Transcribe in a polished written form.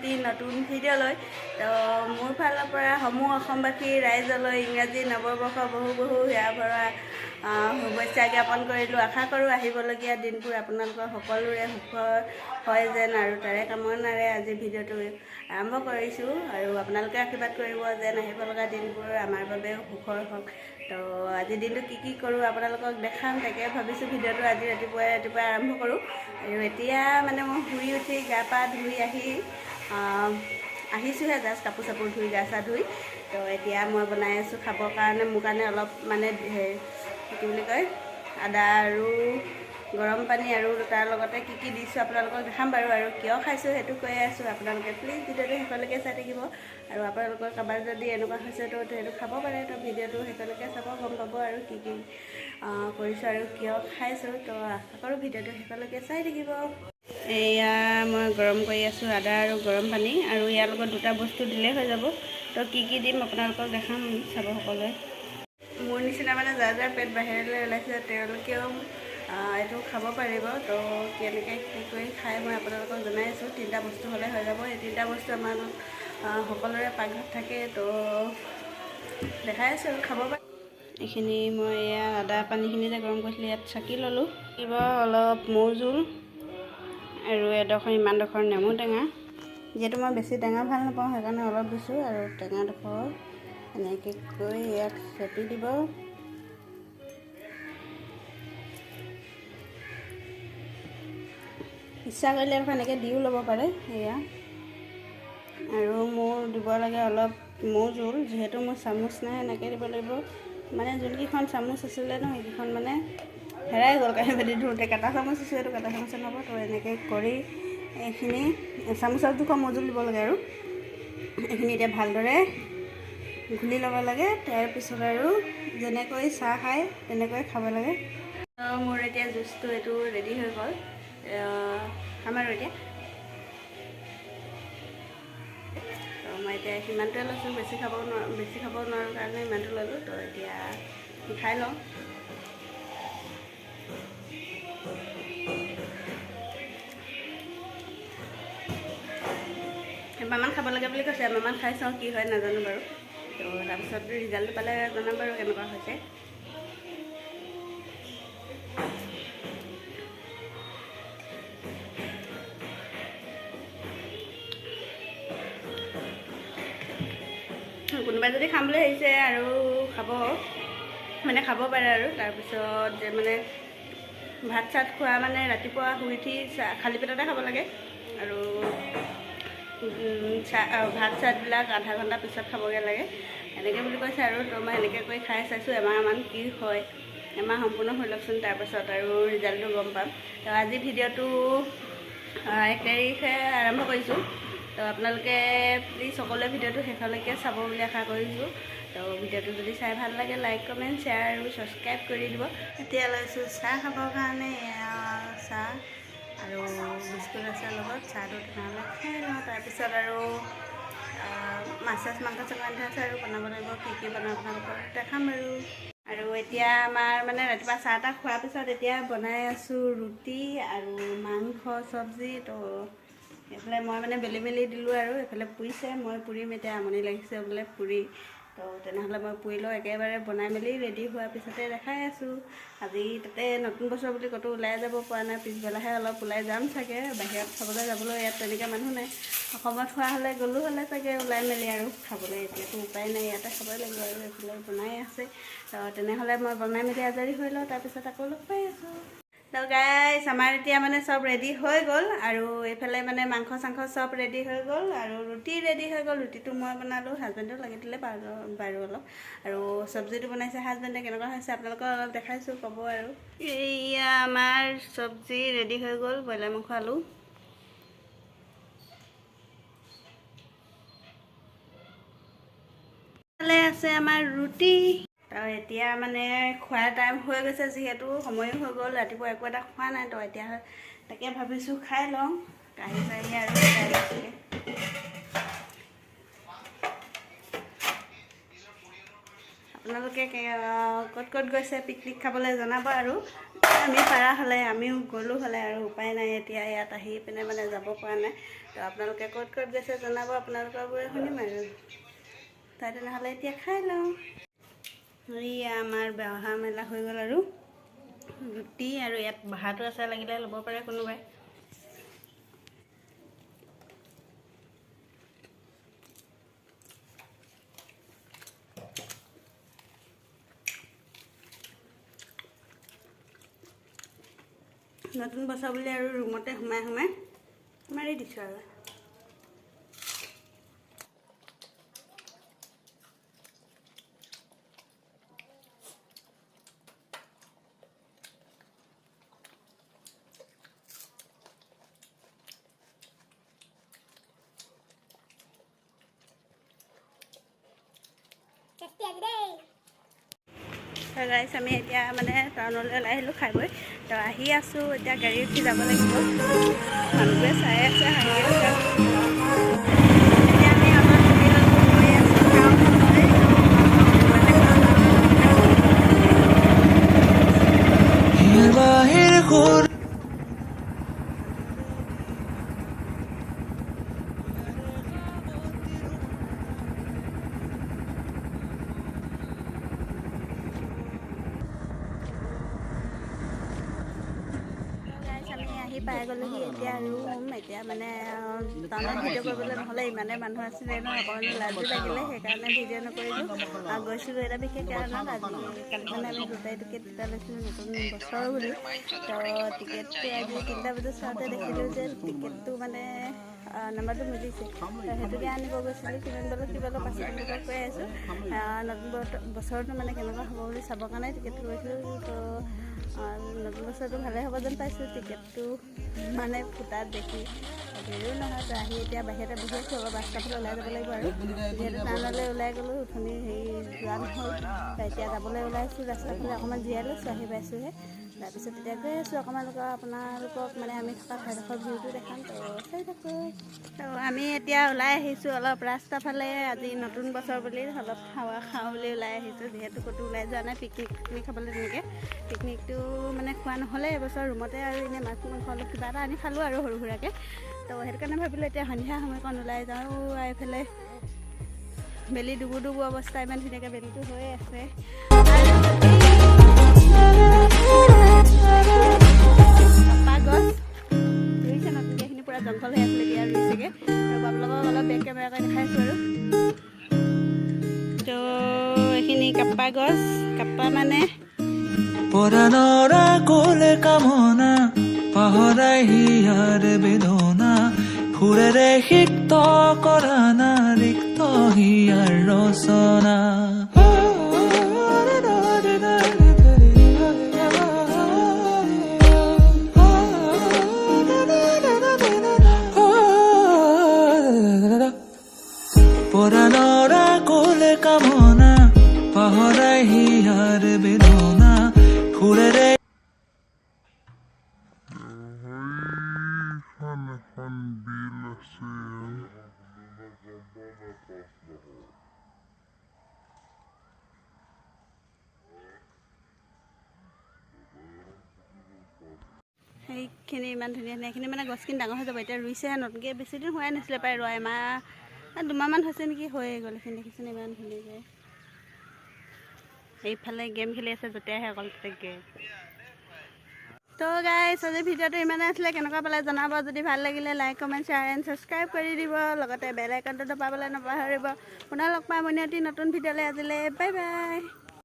এটি নতুন ভিডিঅ'লৈ। তো মোৰ ফালৰ পৰা সমূহ অসমবাসী ৰাইজলৈ ইংৰাজী নৱবৰ্ষ বহু হিয়া ভৰা শুভেচ্ছা জ্ঞাপন কৰিলোঁ। আশা কৰোঁ আহিবলগীয়া দিনবোৰ আপোনালোকৰ সকলোৰে সুখৰ হয় যেন, আৰু তাৰে কামনাৰে আজি ভিডিঅ'টো আৰম্ভ কৰিছোঁ। আৰু আপোনালোকে আশীৰ্বাদ কৰিব যেন আহিব লগা দিনবোৰ আমাৰ বাবেও সুখৰ হওক। তো আজিৰ দিনটো কি কৰোঁ আপোনালোকক দেখাম, তাকে ভাবিছোঁ ভিডিঅ'টো আজি ৰাতিপুৱাই আৰম্ভ কৰোঁ। আৰু এতিয়া মানে মই শুই উঠি গা পা ধুই আহিছোঁহে, জাষ্ট কাপোৰ চাপোৰ ধুই গা চা ধুই। তো এতিয়া মই বনাই আছোঁ খাবৰ কাৰণে। মোৰ কাৰণে অলপ মানে কি বুলি কয়, আদা আৰু গৰম পানী আৰু তাৰ লগতে কি দিছোঁ আপোনালোকক দেখাম বাৰু। আৰু কিয় খাইছোঁ সেইটো কৈ আছোঁ, আপোনালোকে প্লিজ ভিডিঅ'টো শেষলৈকে চাই থাকিব। আৰু আপোনালোকৰ কাৰোবাৰ যদি এনেকুৱা হৈছে তো সেইটো খাব পাৰে, তো ভিডিঅ'টো শেষলৈকে চাব, গম পাব আৰু কি কৰিছোঁ আৰু কিয় খাইছোঁ। তো আশা কৰোঁ ভিডিঅ'টো শেষলৈকে চাই থাকিব। এয়া মই গৰম কৰি আছোঁ আদা আৰু গৰম পানী, আৰু ইয়াৰ লগত দুটা বস্তু দিলেই হৈ যাব। তো কি দিম আপোনালোকক দেখাম, চাব সকলোৱে। মোৰ নিচিনা মানে যাৰ পেট বাহিৰলৈ ওলাইছে তেওঁলোকেও এইটো খাব পাৰিব। তো কেনেকৈ কি কৰি খাই মই আপোনালোকক জনাই আছোঁ। 3টা বস্তু হ'লে হৈ যাব। এই 3টা বস্তু আমাৰ সকলোৰে পাকঘৰত থাকে, তো দেখাই আছোঁ আৰু খাব পাৰে। এইখিনি মই এয়া আদা পানীখিনি যে গৰম কৰিছিলোঁ ইয়াত চাকি ল'লোঁ। অলপ মৌ জোল আৰু ইমানডোখৰ নেমু টেঙা। যিহেতু মই বেছি টেঙা ভাল নাপাওঁ সেইকাৰণে অলপ দিছোঁ, আৰু টেঙাডোখৰ এনেকৈ কৰি ইয়াত চেপি দিব। ইচ্ছা কৰিলে এনেকৈ দিও ল'ব পাৰে। এয়া আৰু মোৰ দিব লাগে অলপ মৌ জোল, যিহেতু মোৰ চামুচ নাই এনেকৈ দিব লাগিব। মানে যোনকেইখন চামুচ আছিলে ন সেইকেইখন মানে হেৰাই গ'ল কাঁহী বাতি ধৰোঁতে। কাটা চামুচ আছে, সেইটো কাটা চামুচ নহ'ব। তো এনেকৈ কৰি এইখিনি চামুচত জোখৰ মৌ জোল দিব লাগে। আৰু এইখিনি এতিয়া ভালদৰে ঘুলি ল'ব লাগে। তাৰপিছত আৰু যেনেকৈ চাহ খায় তেনেকৈ খাব লাগে। মোৰ এতিয়া জুচটো এইটো ৰেডি হৈ গ'ল। খাম আৰু এতিয়া। তো মই এতিয়া সিমানটোৱে লৈছোঁ, বেছি খাব নোৱাৰোঁ কাৰণে ইমানটো ল'লোঁ। তো এতিয়া খাই লওঁ। এমাহমান খাব লাগে বুলি কৈছে, এমাহমান খাই চাওঁ কি হয় নাজানো বাৰু। তো তাৰপিছত ৰিজাল্টটো পালে জনাম বাৰু কেনেকুৱা হৈছে। কোনোবাই যদি খাম বুলি ভাবিছে আৰু খাব পাৰে। আৰু তাৰপিছত মানে ভাত চাত খোৱা মানে ৰাতিপুৱা শুই উঠি খালী পেটতে খাব লাগে। আৰু ভাত চাতবিলাক আধা ঘণ্টা পিছত খাবগৈ লাগে এনেকৈ বুলি কৈছে। আৰু তো মই এনেকৈ কৰি খাই চাইছোঁ এমাহমান কি হয়। এমাহ সম্পূৰ্ণ হৈ লওকচোন, তাৰপাছত আৰু ৰিজাল্টটো গম পাম। তো আজি ভিডিঅ'টো 1 তাৰিখে আৰম্ভ কৰিছোঁ। তো আপোনালোকে প্লিজ সকলোৱে ভিডিঅ'টো শেষলৈকে চাব বুলি আশা কৰিছোঁ। তো ভিডিঅ'টো যদি চাই ভাল লাগে লাইক কমেণ্ট শ্বেয়াৰ আৰু ছাবস্ক্ৰাইব কৰি দিব। এতিয়া লৈছোঁ চাহ খাবৰ কাৰণে। চাহ আৰু বিস্কুট আছে লগত, চাহটো তেনেহ'লে খাই লওঁ। তাৰপিছত আৰু মাংস চাংস আনি আছে আৰু বনাব লাগিব। কি বনাওঁ আপোনালোকক দেখাম আৰু এতিয়া আমাৰ মানে ৰাতিপুৱা চাহ তাহ খোৱাৰ পিছত এতিয়া বনাই আছোঁ ৰুটি আৰু মাংস চব্জি। তো এইফালে মই মানে বেলি দিলোঁ, আৰু এইফালে পুৰিছে, মই পুৰিম এতিয়া। আমনি লাগিছে বোলে পুৰি। তো তেনেহ'লে মই পুৰি লওঁ। একেবাৰে বনাই মেলি ৰেডি হোৱাৰ পিছতে দেখাই আছোঁ। আজি তাতে নতুন বছৰ বুলি ক'তো ওলাই যাব পৰা নাই। পিছবেলাহে অলপ ওলাই যাম চাগে। বাহিৰত খাবলৈ যাবলৈ ইয়াত তেনেকৈ মানুহ নাই। অসমত খোৱা হ'লে গ'লোঁ হ'লে চাগে ওলাই মেলি আৰু খাবলৈ। এতিয়াতো উপায় নাই, ইয়াতে খাবই লাগিব। আৰু এইফালে বনাই আছে। তো তেনেহ'লে মই বনাই মেলি আজৰি হৈ লওঁ, তাৰপিছত আকৌ লগ পাই আছোঁ। তো গাইছ আমাৰ এতিয়া মানে চব ৰেডি হৈ গ'ল। আৰু এইফালে মানে মাংস চাংস চব ৰেডি হৈ গ'ল, আৰু ৰুটি ৰেডি হৈ গ'ল। ৰুটিটো মই বনালোঁ, হাজবেণ্ডেও লাগি দিলে বাৰু অলপ। আৰু চব্জিটো বনাইছে হাজবেণ্ডে। কেনেকুৱা হৈছে আপোনালোকক অলপ দেখাইছোঁ, ক'ব আৰু। এয়া আমাৰ চব্জি ৰেডি হৈ গ'ল, ব্ৰইলাৰ মাংস আলু। আছে আমাৰ ৰুটি। তো এতিয়া মানে খোৱাৰ টাইম হৈ গৈছে, যিহেতু সময়ো হৈ গ'ল। ৰাতিপুৱা একো এটা খোৱা নাই, তো এতিয়া তাকে ভাবিছোঁ খাই লওঁ। কাঢ়ি চাঢ়ি আৰু আপোনালোকে ক'ত গৈছে পিকনিক খাবলৈ জনাব। আৰু আমি পাৰা হ'লে আমিও গ'লোঁ হ'লে, আৰু উপায় নাই এতিয়া ইয়াত আহি পিনে মানে যাব পৰা নাই। তো আপোনালোকে ক'ত ক'ত গৈছে জনাব, আপোনালোকৰবোৰে শুনিম আৰু। তাই তেনেহ'লে এতিয়া খাই লওঁ। এয়া আমাৰ বহা মেলা হৈ গ'ল আৰু ৰুটি আৰু ইয়াত ভাতো আছে, লাগিলে ল'ব পাৰে কোনোবাই। নতুন বছৰ বুলি আৰু ৰুমতে সোমাই সোমাই মাৰি দিছোঁ আৰু। গাইছ আমি এতিয়া মানে টাউনলৈ ওলাই আহিলোঁ খাই বৈ। তো আহি আছোঁ, এতিয়া গাড়ী উঠি যাব লাগিব। মানুহবোৰে চাই আছে, হাঁহি আছে। এতিয়া আমি অলপ গৈ আছোঁ টাউনলৈ। পাই গ'লোহি এতিয়া ৰুম। এতিয়া মানে টাউনত ভিডিঅ' কৰিবলৈ নহ'লে, ইমানে মানুহ আছিলে ন, অকণমান লাজো লাগিলে, সেইকাৰণে ভিডিঅ' নকৰিলোঁ। গৈছিলোঁ এটা বিশেষ কাৰণত। কালি মানে আমি দুটাই টিকেট এটা লৈছিলোঁ নতুন বছৰ বুলি। তো টিকেটটো আজি 3টা বজাত চাওঁতে দেখিলোঁ যে টিকেটটো মানে নাম্বাৰটো মিলিছে। তো সেইটোকে আনিব গৈছিলোঁ। কিমান পালোঁ 500 টকা কৈ আছোঁ। নতুন বছৰটো মানে কেনেকুৱা হ'ব বুলি চাবৰ কাৰণে টিকেটটো লৈছিলোঁ। তো নতুন বছৰটো ভালে হ'ব যেন পাইছোঁ। টিকেটটো মানে ফুটাত দেখি হেৰিও নহয়। তো আহি এতিয়া বাহিৰতে বহি আছোঁ, অলপ ৰাস্তাৰ ফালে ওলাই যাব লাগিব আৰু। যিহেতু টাউনলৈ ওলাই গ'লোঁ, উঠনি হেৰি যোৱা নহ'ল। এতিয়া যাবলৈ ওলাইছোঁ ৰাস্তাৰ ফালে, অকণমান জীয়াই লৈছোঁ, আহি পাইছোঁহে। তাৰপিছত এতিয়া গৈ আছোঁ আপোনালোকক মানে আমি থকা ঠাইডোখৰ ভিউটো দেখাম। তো চাই থাকক। তো আমি এতিয়া ওলাই আহিছোঁ অলপ ৰাস্তাৰ ফালে। আজি নতুন বছৰ বুলি অলপ হাৱা খাওঁ বুলি ওলাই আহিছোঁ। যিহেতু ক'তো ওলাই যোৱা নাই পিকনিক খাবলৈ। তেনেকৈ পিকনিকটো মানে খোৱা নহ'লে এবছৰ ৰুমতে আৰু এনেই মাছ মাংস অলপ কিবা এটা আনি খালোঁ আৰু সৰু সুৰাকৈ। তো সেইটো কাৰণে ভাবিলোঁ এতিয়া সন্ধিয়া সময়কণ ওলাই যাওঁ। এইফালে বেলি ডুবু ডুবু অৱস্থা, ইমান ধুনীয়াকৈ বেলিটো হৈয়ে আছে। কপা গছ ৰুইছে নতুনকৈ, এইখিনি পূৰা জংঘল হৈ আছিলে, এতিয়া ৰুইছেগৈ। আৰু আপোনালোকক অলপ বেক কেমেৰা কৰি দেখাইছোঁ আৰু। তো এইখিনি কাপ্পা গছ, কাপ্পা মানে পৰানৰা কোলে কামনা পাহৰাই হিয়াৰ বেদনা ফুৰেৰে সিক্ত কৰা না ৰিক্ত হিয়াৰ ৰচনা। পৰানৰা কোলে কামনা পাহৰাই হিয়াৰ বেদনা ফুৰেৰে এখন বিল আছে। সেইখিনি ইমান ধুনীয়া ধুনীয়া, এইখিনি মানে গছখিনি ডাঙৰ হৈ যাব। এতিয়া ৰুইছেহে নতুনকৈ, বেছি দিন হোৱাই নাছিলে প্ৰায় ৰোৱা, এমাহ 2মাহমান হৈছে নেকি, হৈয়ে গ'ল। এইখিনি দেখিছেনে ইমান ধুনীয়াকৈ। এইফালে গেম খেলি আছে, যেতিয়া আহে অকল তাতে গেম। তো গাইছ, আজি ভিডিঅ'টো ইমানে আছিলে। কেনেকুৱা পালে জনাব। যদি ভাল লাগিলে like comment share and subscribe কৰি দিব। লগতে বেল আইকনটো দবাবলৈ নাপাহৰিব। পুনৰ লগ পাম অন্য এটি নতুন ভিডিঅ'লৈ। আজিলৈ বাই বাই।